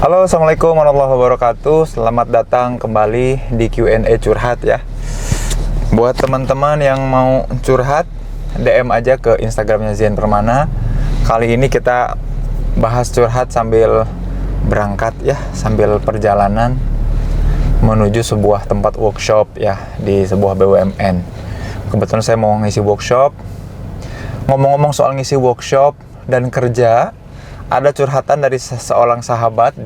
Halo, assalamualaikum warahmatullahi wabarakatuh. Selamat datang kembali di Q&A curhat ya. Buat teman-teman yang mau curhat, DM aja ke Instagramnya Zain Permana. Kali ini kita bahas curhat sambil berangkat ya, sambil perjalanan menuju sebuah tempat workshop ya di sebuah BUMN. Kebetulan saya mau ngisi workshop. Ngomong-ngomong soal ngisi workshop dan kerja, ada curhatan dari seorang sahabat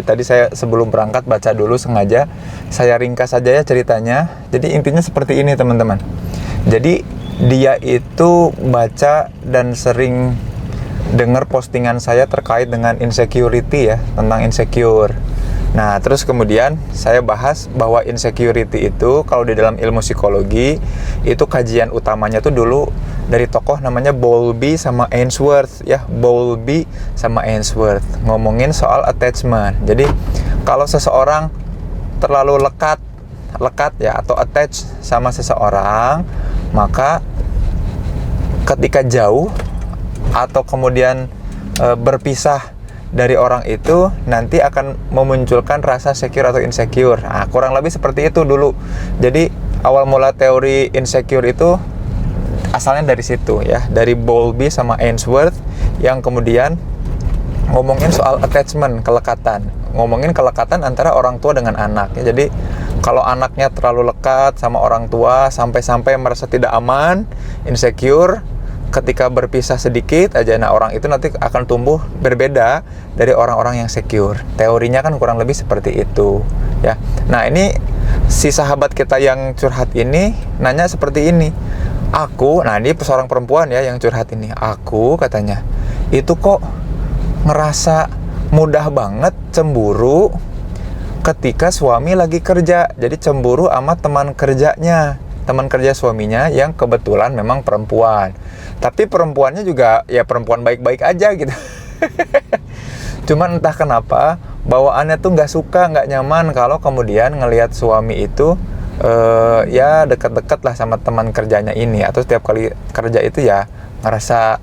tadi saya sebelum berangkat baca dulu sengaja. Saya ringkas saja ya ceritanya. Jadi intinya seperti ini teman-teman. Jadi dia itu baca dan sering dengar postingan saya terkait dengan insecurity ya, tentang insecure. Nah, terus kemudian saya bahas bahwa insecurity itu kalau di dalam ilmu psikologi itu kajian utamanya tuh dulu dari tokoh namanya Bowlby sama Ainsworth ya, Bowlby sama Ainsworth ngomongin soal attachment. Jadi kalau seseorang terlalu lekat ya atau attach sama seseorang, maka ketika jauh atau kemudian berpisah dari orang itu nanti akan memunculkan rasa secure atau insecure. Nah, kurang lebih seperti itu dulu. Jadi awal mula teori insecure itu asalnya dari situ ya, dari Bowlby sama Ainsworth yang kemudian ngomongin soal attachment, kelekatan. Ngomongin kelekatan antara orang tua dengan anak ya. Jadi kalau anaknya terlalu lekat sama orang tua sampai-sampai merasa tidak aman, insecure, ketika berpisah sedikit aja, nah orang itu nanti akan tumbuh berbeda dari orang-orang yang secure. Teorinya kan kurang lebih seperti itu ya. Nah, ini si sahabat kita yang curhat ini nanya seperti ini. Nah ini seorang perempuan ya yang curhat ini. Aku katanya, itu kok ngerasa mudah banget cemburu ketika suami lagi kerja. Jadi cemburu sama teman kerjanya, teman kerja suaminya yang kebetulan memang perempuan. Tapi perempuannya juga ya perempuan baik-baik aja gitu. Cuman entah kenapa bawaannya tuh nggak suka, nggak nyaman kalau kemudian ngelihat suami itu ya dekat-dekat lah sama teman kerjanya ini, atau setiap kali kerja itu ya ngerasa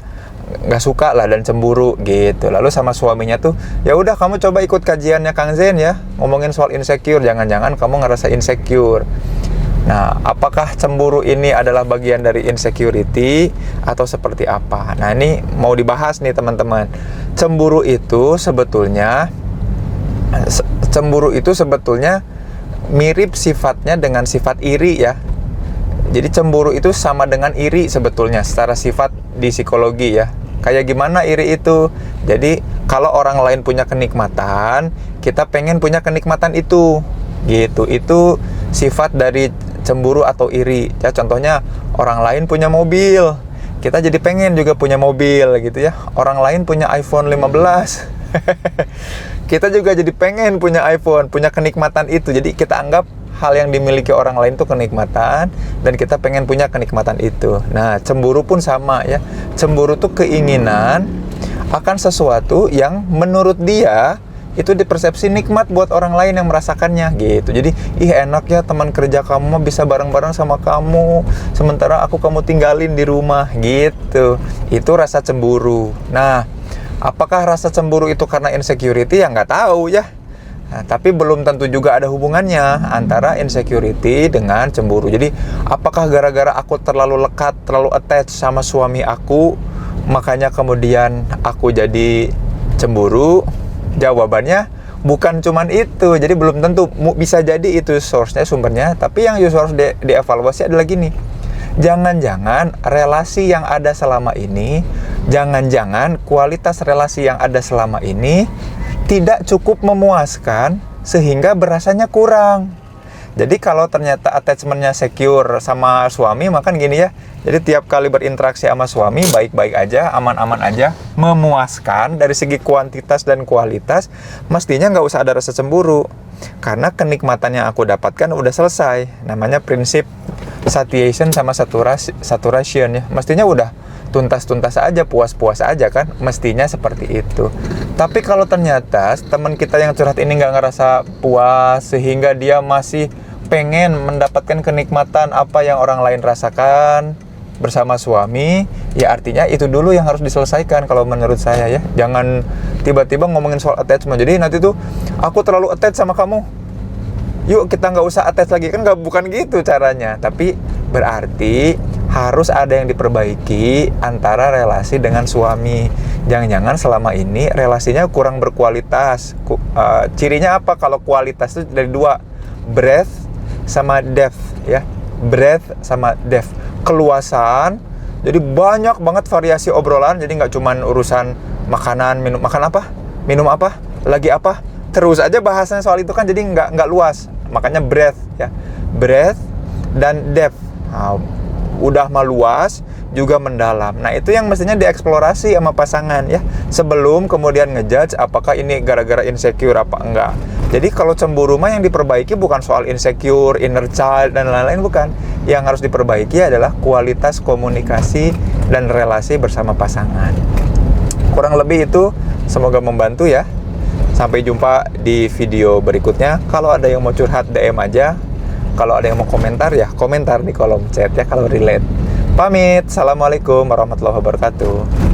nggak suka lah dan cemburu gitu. Lalu sama suaminya tuh, ya udah kamu coba ikut kajiannya Kang Zain ya, ngomongin soal insecure, jangan-jangan kamu ngerasa insecure. Nah, apakah cemburu ini adalah bagian dari insecurity atau seperti apa? Nah, ini mau dibahas nih teman-teman. Cemburu itu sebetulnya mirip sifatnya dengan sifat iri ya. Jadi cemburu itu sama dengan iri sebetulnya secara sifat di psikologi ya. Kayak gimana iri itu? Jadi kalau orang lain punya kenikmatan, kita pengen punya kenikmatan itu. Gitu. Itu sifat dari cemburu atau iri ya. Contohnya orang lain punya mobil, kita jadi pengen juga punya mobil gitu ya. Orang lain punya iPhone 15 kita juga jadi pengen punya iPhone, punya kenikmatan itu. Jadi kita anggap hal yang dimiliki orang lain itu kenikmatan dan kita pengen punya kenikmatan itu. Nah, cemburu pun sama ya. Cemburu tuh keinginan akan sesuatu yang menurut dia itu dipersepsi nikmat buat orang lain yang merasakannya gitu. Jadi, ih enak ya teman kerja kamu mah bisa bareng-bareng sama kamu, sementara kamu tinggalin di rumah gitu. Itu rasa cemburu. Nah, apakah rasa cemburu itu karena insecurity? Ya nggak tahu ya. Nah, tapi belum tentu juga ada hubungannya antara insecurity dengan cemburu. Jadi, apakah gara-gara aku terlalu lekat, terlalu attach sama suami aku, makanya kemudian aku jadi cemburu? Jawabannya bukan cuman itu. Jadi belum tentu, bisa jadi itu source-nya, sumbernya. Tapi yang harus dievaluasi adalah gini. Jangan-jangan relasi yang ada selama ini, jangan-jangan kualitas relasi yang ada selama ini tidak cukup memuaskan sehingga berasanya kurang. Jadi kalau ternyata attachment-nya secure sama suami, maka gini ya. Jadi tiap kali berinteraksi sama suami baik-baik aja, aman-aman aja, memuaskan dari segi kuantitas dan kualitas, mestinya nggak usah ada rasa cemburu. Karena kenikmatan yang aku dapatkan udah selesai. Namanya prinsip satiation sama saturation ya. Mestinya udah tuntas-tuntas aja, puas-puas aja kan. Mestinya seperti itu. Tapi kalau ternyata teman kita yang curhat ini nggak ngerasa puas sehingga dia masih pengen mendapatkan kenikmatan apa yang orang lain rasakan bersama suami, ya artinya itu dulu yang harus diselesaikan kalau menurut saya ya. tiba-tiba ngomongin soal attachment. Jadi nanti tuh aku terlalu attach sama kamu, yuk kita nggak usah attach lagi, kan bukan gitu caranya. Tapi berarti harus ada yang diperbaiki antara relasi dengan suami. Jangan-jangan selama ini relasinya kurang berkualitas. Cirinya apa kalau kualitas itu dari dua, breadth sama depth ya. Breadth sama depth, keluasan. Jadi banyak banget variasi obrolan. Jadi nggak cuman urusan makanan, makan apa, minum apa, lagi apa, terus aja bahasanya soal itu kan, jadi nggak luas. Makanya breadth ya, breadth dan depth. Nah, udah meluas juga mendalam. Nah, itu yang mestinya dieksplorasi sama pasangan ya, sebelum kemudian ngejudge apakah ini gara-gara insecure apa enggak. Jadi kalau cemburu mah yang diperbaiki bukan soal insecure, inner child dan lain-lain, bukan. Yang harus diperbaiki adalah kualitas komunikasi dan relasi bersama pasangan. Kurang lebih itu, semoga membantu ya. Sampai jumpa di video berikutnya. Kalau ada yang mau curhat DM aja. Kalau ada yang mau komentar ya komentar di kolom chat ya kalau relate. Pamit. Assalamualaikum warahmatullahi wabarakatuh.